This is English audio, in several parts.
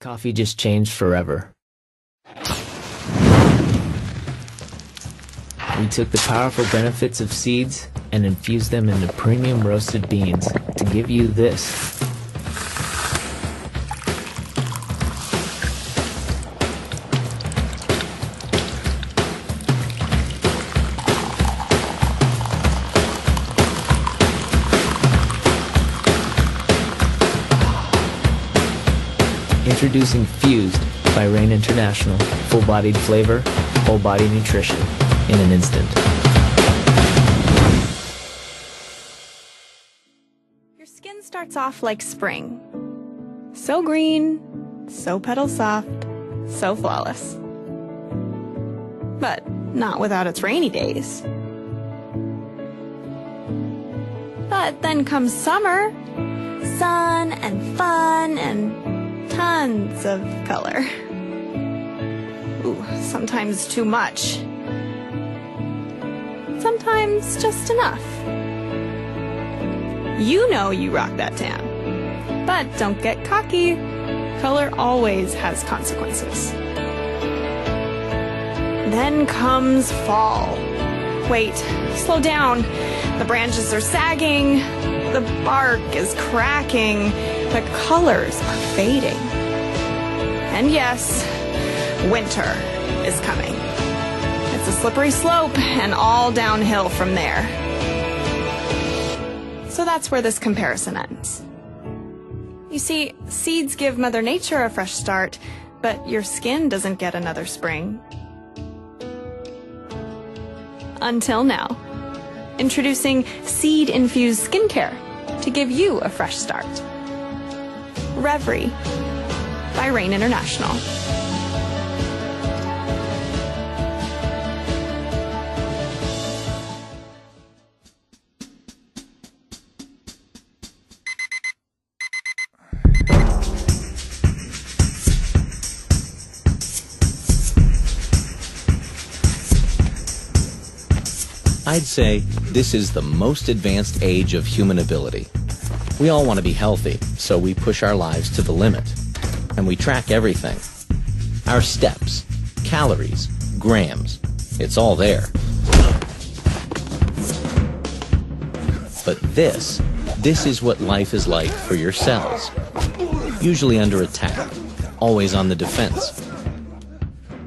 Coffee just changed forever. We took the powerful benefits of seeds and infused them into premium roasted beans to give you this. Introducing Fused by Rain International. Full-bodied flavor, whole-body nutrition in an instant. Your skin starts off like spring. So green, so petal soft, so flawless. But not without its rainy days. But then comes summer. Sun and fun and tons of color. Ooh, sometimes too much. Sometimes just enough. You know you rock that tan. But don't get cocky. Color always has consequences. Then comes fall. Wait, slow down. The branches are sagging. The bark is cracking. The colors are fading. And yes, winter is coming. It's a slippery slope and all downhill from there. So that's where this comparison ends. You see, seeds give Mother Nature a fresh start, but your skin doesn't get another spring. Until now. Introducing seed-infused skincare to give you a fresh start. Reverie by Rain International. I'd say this is the most advanced age of human ability. We all want to be healthy, so we push our lives to the limit. And we track everything. Our steps, calories, grams, it's all there. But this is what life is like for your cells. Usually under attack, always on the defense.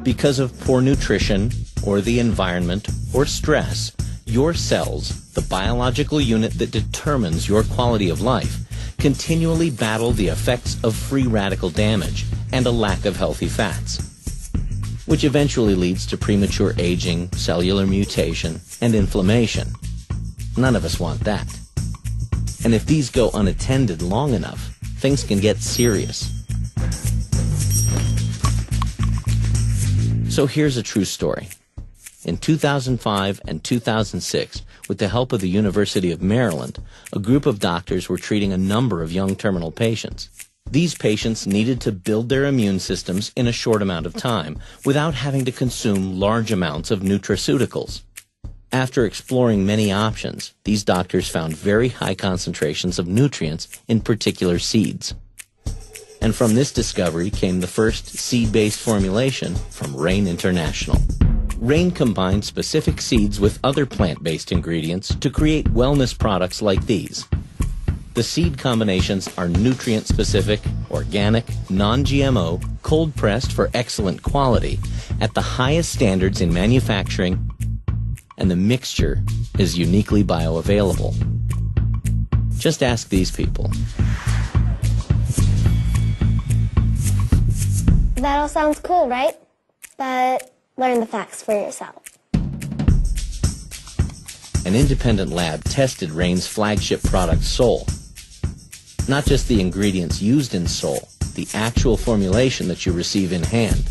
Because of poor nutrition, or the environment, or stress, your cells, the biological unit that determines your quality of life, continually battle the effects of free radical damage and a lack of healthy fats, which eventually leads to premature aging, cellular mutation, and inflammation. None of us want that. And if these go unattended long enough, things can get serious. So here's a true story. In 2005 and 2006, with the help of the University of Maryland, a group of doctors were treating a number of young terminal patients. These patients needed to build their immune systems in a short amount of time without having to consume large amounts of nutraceuticals. After exploring many options, these doctors found very high concentrations of nutrients in particular seeds. And from this discovery came the first seed-based formulation from Rain International. Rain combined specific seeds with other plant-based ingredients to create wellness products like these. The seed combinations are nutrient-specific, organic, non-GMO, cold-pressed for excellent quality, at the highest standards in manufacturing, and the mixture is uniquely bioavailable. Just ask these people. That all sounds cool, right? But learn the facts for yourself. An independent lab tested Rain's flagship product, Sol. Not just the ingredients used in Sol, the actual formulation that you receive in hand.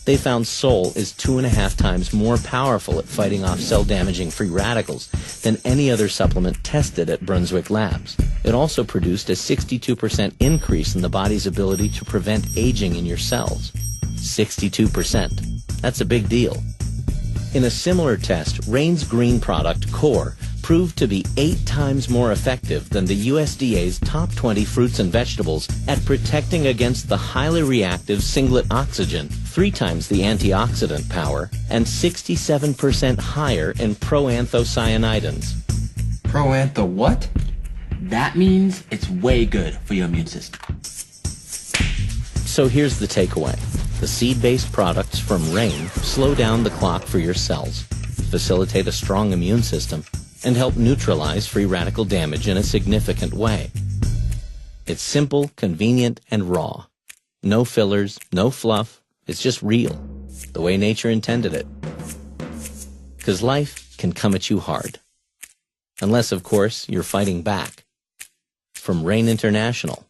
They found Sol is 2.5 times more powerful at fighting off cell-damaging free radicals than any other supplement tested at Brunswick Labs. It also produced a 62% increase in the body's ability to prevent aging in your cells. 62%. That's a big deal. In a similar test, Rain's green product, Core, proved to be 8 times more effective than the USDA's top 20 fruits and vegetables at protecting against the highly reactive singlet oxygen, 3 times the antioxidant power, and 67% higher in proanthocyanidins. Proantho what? That means it's way good for your immune system. So here's the takeaway. The seed-based products from Rain slow down the clock for your cells, facilitate a strong immune system, and help neutralize free radical damage in a significant way. It's simple, convenient, and raw. No fillers, no fluff. It's just real, the way nature intended it. Because life can come at you hard. Unless, of course, you're fighting back. From Rain International,